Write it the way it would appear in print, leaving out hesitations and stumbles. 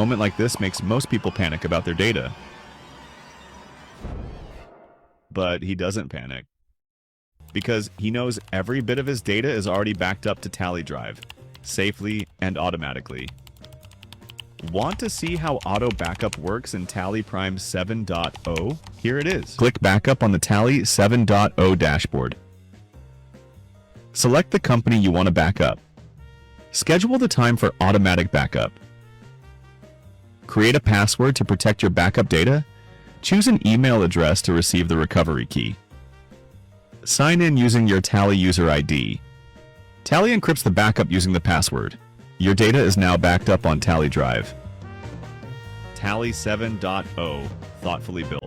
moment like this makes most people panic about their data. But he doesn't panic, because he knows every bit of his data is already backed up to TallyDrive, safely and automatically. Want to see how auto backup works in TallyPrime 7.0? Here it is. Click Backup on the Tally 7.0 dashboard. Select the company you want to back up. Schedule the time for automatic backup. Create a password to protect your backup data. Choose an email address to receive the recovery key. Sign in using your Tally user ID. Tally encrypts the backup using the password. Your data is now backed up on TallyDrive. Tally 7.0, thoughtfully built.